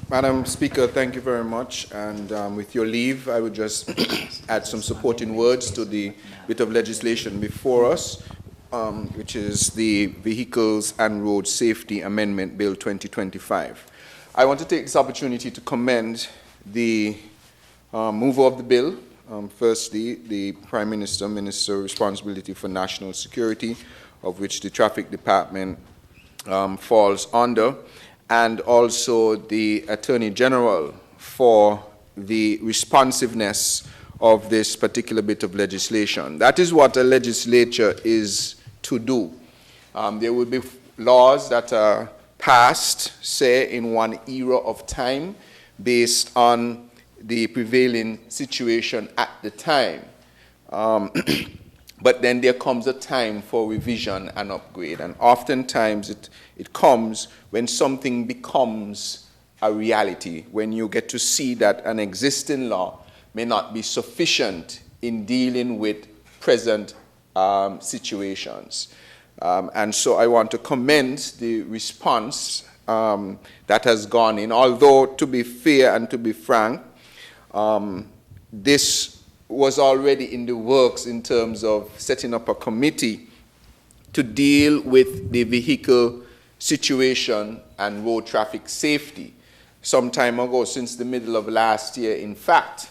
Madam Speaker, thank you very much. And with your leave, I would just add some supporting words to the bit of legislation before us, which is the Vehicles and Road Safety Amendment Bill 2025. I want to take this opportunity to commend the mover of the bill. Firstly, the Prime Minister, Minister of Responsibility for National Security, of which the Traffic Department falls under, and also the Attorney General for the responsiveness of this particular bit of legislation. That is what a legislature is to do. There will be laws that are passed, say, in one era of time based on the prevailing situation at the time. But then there comes a time for revision and upgrade. And oftentimes it comes when something becomes a reality, when you get to see that an existing law may not be sufficient in dealing with present situations. And so I want to commend the response that has gone in. Although, to be fair and to be frank, this was already in the works in terms of setting up a committee to deal with the vehicle situation and road traffic safety some time ago, since the middle of last year. In fact,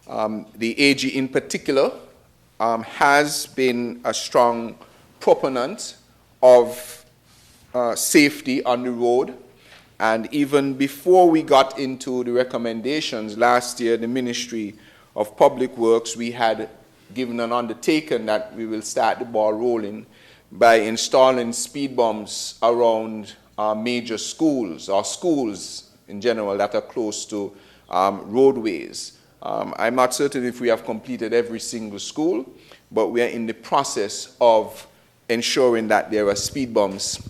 the AG in particular has been a strong proponent of safety on the road. And even before we got into the recommendations last year, the Ministry of Public Works, we had given an undertaking that we will start the ball rolling by installing speed bumps around major schools, or schools in general that are close to roadways. I'm not certain if we have completed every single school, but we are in the process of ensuring that there are speed bumps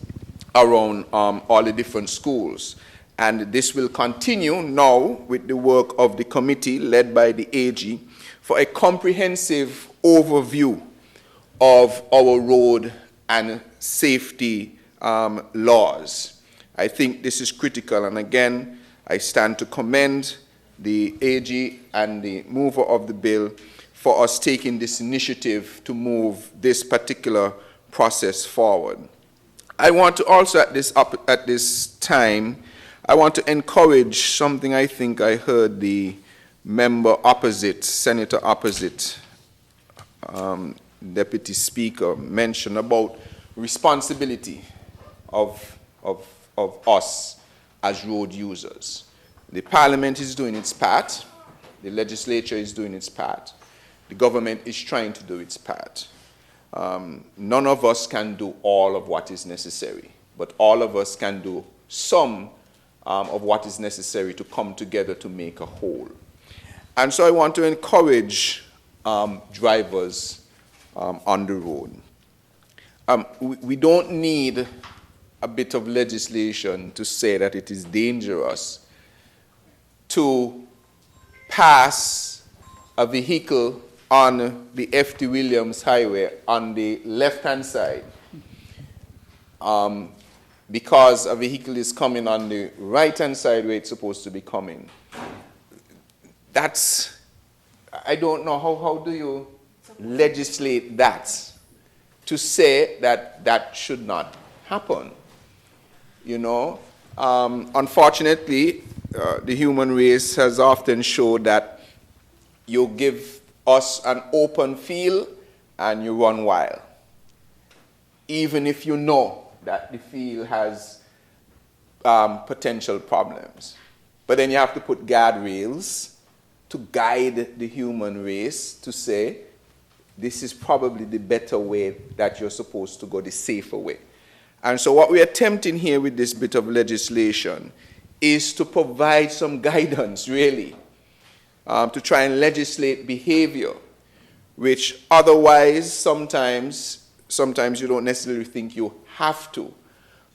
around all the different schools. And this will continue now with the work of the committee led by the AG for a comprehensive overview of our road and safety laws. I think this is critical, and again, I stand to commend the AG and the mover of the bill for us taking this initiative to move this particular process forward. I want to also at this time, I want to encourage something I think I heard the member opposite, Senator opposite, Deputy Speaker, mention about responsibility of us as road users. The Parliament is doing its part. The legislature is doing its part. The government is trying to do its part. None of us can do all of what is necessary, but all of us can do some of what is necessary to come together to make a whole. And so I want to encourage drivers on the road. We don't need a bit of legislation to say that it is dangerous to pass a vehicle on the F.T. Williams Highway on the left-hand side because a vehicle is coming on the right-hand side where it's supposed to be coming. That's, I don't know, how do you legislate that to say that that should not happen? You know, unfortunately, the human race has often showed that you give us an open field and you run wild, even if you know that the field has potential problems. But then you have to put guardrails to guide the human race to say, this is probably the better way that you're supposed to go, the safer way. And so what we're attempting here with this bit of legislation is to provide some guidance, really, to try and legislate behavior, which otherwise sometimes you don't necessarily think you have to.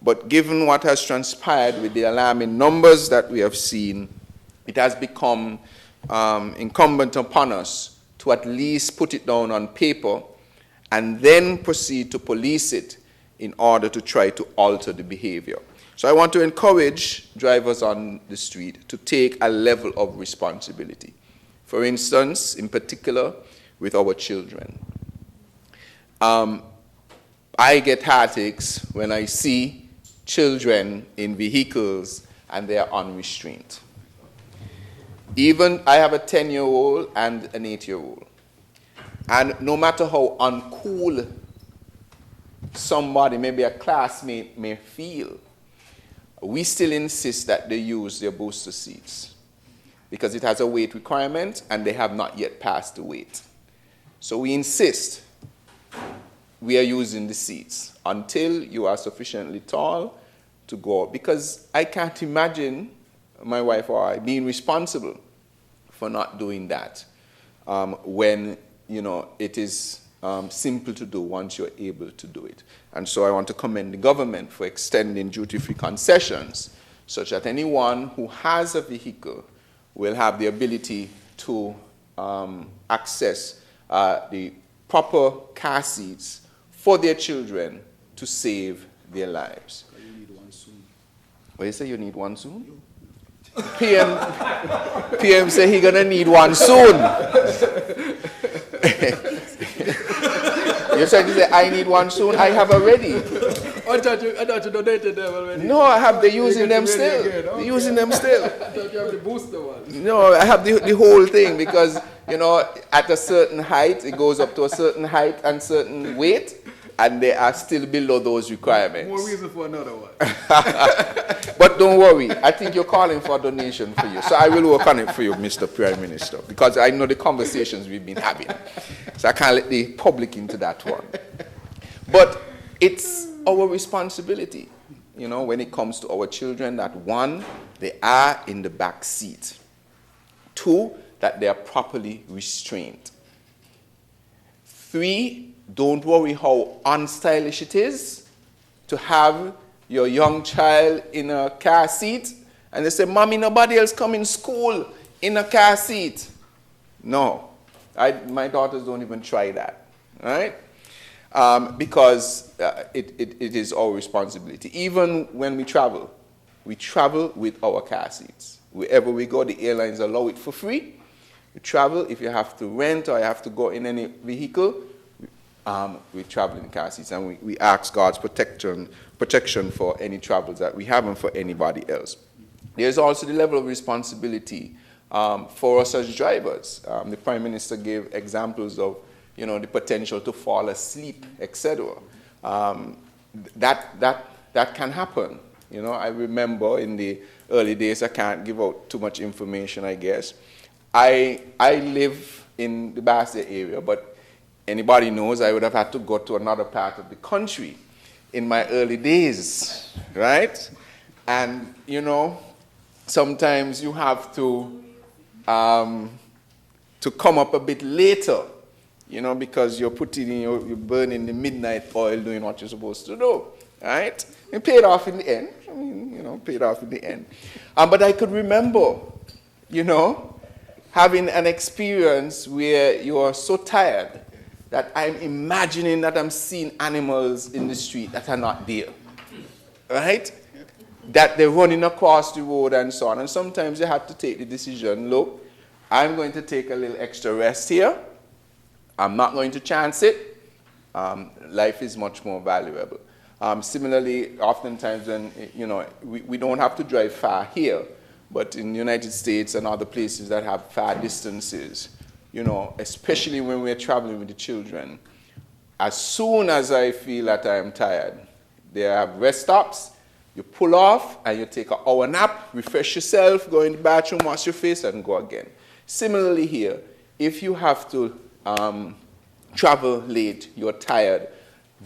But given what has transpired with the alarming numbers that we have seen, it has become incumbent upon us to at least put it down on paper and then proceed to police it in order to try to alter the behavior. So I want to encourage drivers on the street to take a level of responsibility. For instance, in particular, with our children. I get heartaches when I see children in vehicles and they are unrestrained. Even I have a 10-year-old and an 8-year-old. And no matter how uncool somebody, maybe a classmate, may feel, we still insist that they use their booster seats because it has a weight requirement and they have not yet passed the weight. So we insist we are using the seats until you are sufficiently tall to go out. Because I can't imagine my wife or I being responsible for not doing that when it is simple to do once you're able to do it. And so I want to commend the government for extending duty-free concessions such that anyone who has a vehicle will have the ability to access the proper car seats for their children to save their lives. You need one soon. What you say, you need one soon? PM say he gonna need one soon. You said, I need one soon. I have already. I thought you donated them already. No, I have. They're using them still. Okay. They're using them still. I thought you have the booster ones. No, I have the whole thing because, at a certain height, it goes up to a certain height and certain weight, and they are still below those requirements. More reason for another one. But don't worry. I think you're calling for a donation for you. So I will work on it for you, Mr. Prime Minister, because I know the conversations we've been having. So I can't let the public into that one. But it's our responsibility, when it comes to our children, that one, they are in the back seat. Two, that they are properly restrained. Three, don't worry how unstylish it is to have your young child in a car seat and they say, Mommy, nobody else come in school in a car seat. No, my daughters don't even try that, right? Because it is our responsibility. Even when we travel with our car seats. Wherever we go, the airlines allow it for free. We travel, if you have to rent or you have to go in any vehicle, we travel in car seats, and we ask God's protection for any travels that we have and for anybody else. There's also the level of responsibility for us as drivers. The Prime Minister gave examples of, the potential to fall asleep, etc. That can happen. I remember in the early days, I can't give out too much information, I guess. I live in the Bastia area, but anybody knows I would have had to go to another part of the country in my early days, right? And, sometimes you have to come up a bit later, because you're you're burning the midnight oil doing what you're supposed to do, right? It paid off in the end. Paid off in the end. But I could remember, having an experience where you are so tired that I'm imagining that I'm seeing animals in the street that are not there, right? That they're running across the road and so on. And sometimes you have to take the decision, look, I'm going to take a little extra rest here. I'm not going to chance it. Life is much more valuable. Similarly, oftentimes when, we don't have to drive far here, but in the United States and other places that have far distances, especially when we're traveling with the children, as soon as I feel that I am tired, they have rest stops, you pull off and you take an hour nap, refresh yourself, go in the bathroom, wash your face, and go again. Similarly here, if you have to travel late, you're tired,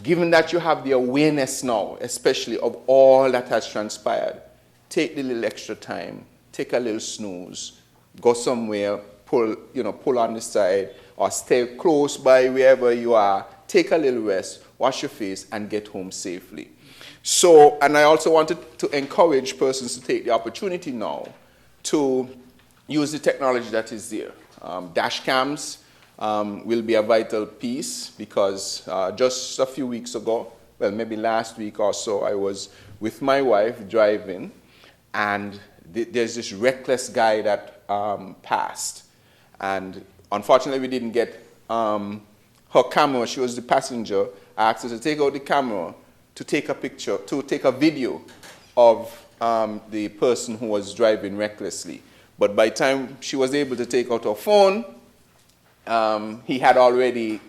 given that you have the awareness now, especially of all that has transpired, take the little extra time, take a little snooze, go somewhere, pull on the side, or stay close by wherever you are, take a little rest, wash your face, and get home safely. So, and I also wanted to encourage persons to take the opportunity now to use the technology that is there. Dash cams will be a vital piece because just a few weeks ago, well, maybe last week or so, I was with my wife driving, and there's this reckless guy that passed. And unfortunately, we didn't get her camera. She was the passenger. I asked her to take out the camera to take a picture, to take a video of the person who was driving recklessly. But by the time she was able to take out her phone, he had already,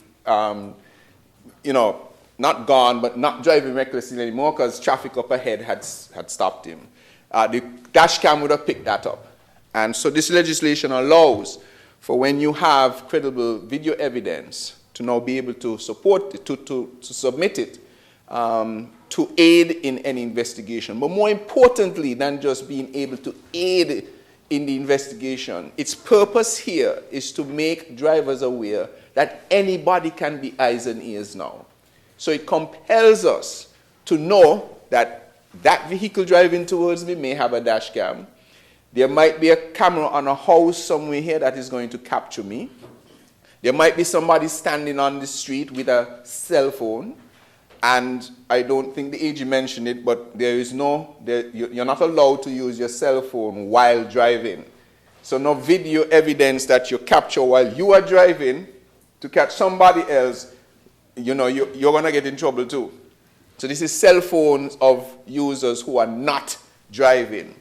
not gone, but not driving recklessly anymore because traffic up ahead had stopped him. The dash cam would have picked that up. And so this legislation allows for when you have credible video evidence to now be able to support it, to submit it, to aid in any investigation. But more importantly than just being able to aid in the investigation, its purpose here is to make drivers aware that anybody can be eyes and ears now. So it compels us to know that that vehicle driving towards me may have a dash cam. There might be a camera on a house somewhere here that is going to capture me. There might be somebody standing on the street with a cell phone. And I don't think the AG mentioned it, but you're not allowed to use your cell phone while driving. So no video evidence that you capture while you are driving to catch somebody else, you're going to get in trouble too. So this is cell phones of users who are not driving.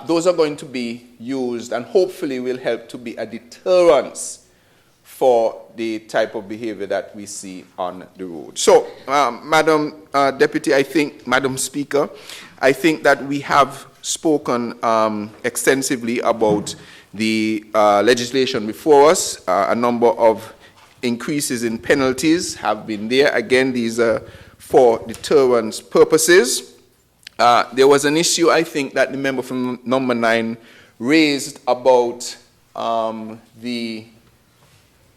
Those are going to be used and hopefully will help to be a deterrence for the type of behavior that we see on the road. So, Madam Madam Speaker, I think that we have spoken extensively about the legislation before us. A number of increases in penalties have been there. Again, these are for deterrence purposes. There was an issue, I think, that the member from number 9 raised about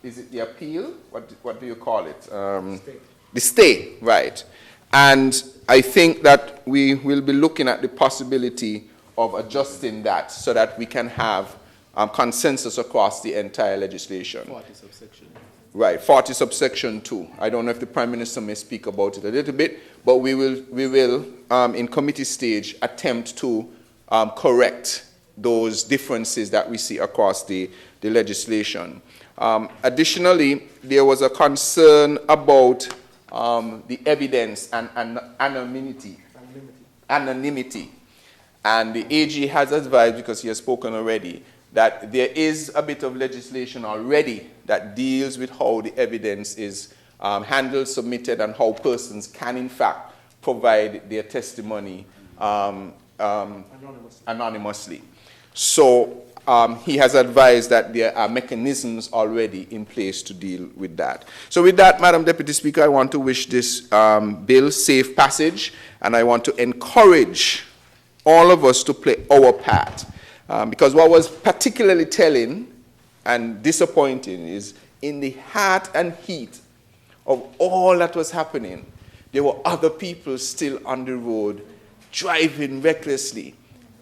is it the appeal? What do you call it? The stay, right. And I think that we will be looking at the possibility of adjusting that so that we can have consensus across the entire legislation. 40 subsection. Right, 40 subsection 2. I don't know if the Prime Minister may speak about it a little bit, but we will in committee stage, attempt to correct those differences that we see across the legislation. Additionally, there was a concern about the evidence and anonymity. And the AG has advised, because he has spoken already, that there is a bit of legislation already that deals with how the evidence is handled, submitted, and how persons can, in fact, provide their testimony anonymously. So he has advised that there are mechanisms already in place to deal with that. So with that, Madam Deputy Speaker, I want to wish this bill safe passage, and I want to encourage all of us to play our part. Because what was particularly telling and disappointing is in the heart and heat of all that was happening, there were other people still on the road driving recklessly.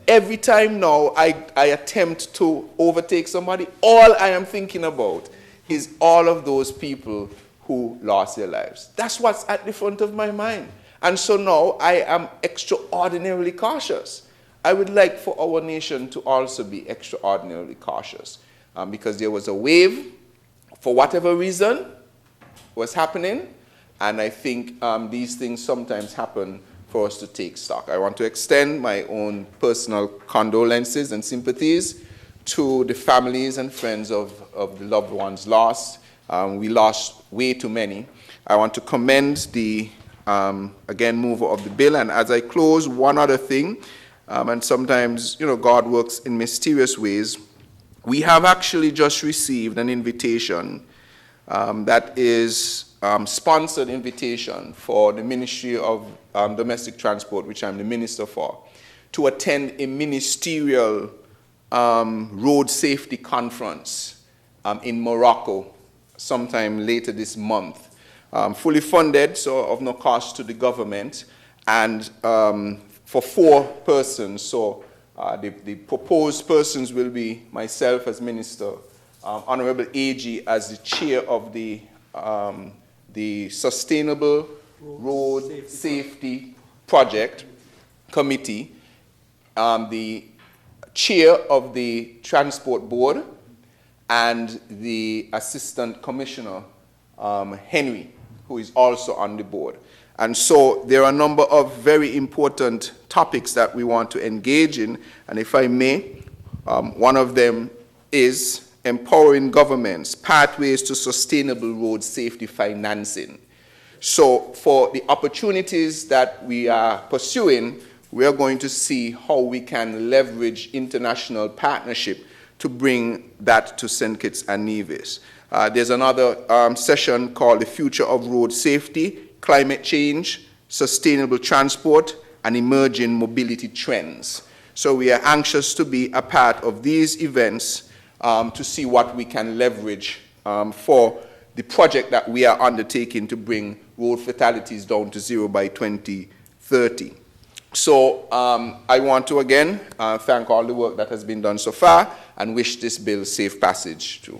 Every time now I attempt to overtake somebody, all I am thinking about is all of those people who lost their lives. That's what's at the front of my mind. And so now I am extraordinarily cautious. I would like for our nation to also be extraordinarily cautious because there was a wave, for whatever reason, was happening, and I think these things sometimes happen for us to take stock. I want to extend my own personal condolences and sympathies to the families and friends of the loved ones lost. We lost way too many. I want to commend the, again, mover of the bill. And as I close, one other thing, and sometimes, God works in mysterious ways. We have actually just received an invitation that is sponsored invitation for the Ministry of Domestic Transport, which I'm the minister for, to attend a ministerial road safety conference in Morocco sometime later this month. Fully funded, so of no cost to the government, and for 4 persons. So the proposed persons will be myself as minister, Honorable AG as the chair of the Sustainable Road Safety Project Committee, the chair of the Transport Board, and the Assistant Commissioner, Henry, who is also on the board. And so there are a number of very important topics that we want to engage in, and if I may, one of them is empowering governments, pathways to sustainable road safety financing. So for the opportunities that we are pursuing, we are going to see how we can leverage international partnership to bring that to St. Kitts and Nevis. There's another session called The Future of Road Safety, Climate Change, Sustainable Transport, and Emerging Mobility Trends. So we are anxious to be a part of these events to see what we can leverage for the project that we are undertaking to bring road fatalities down to 0 by 2030. So I want to again thank all the work that has been done so far and wish this bill safe passage too.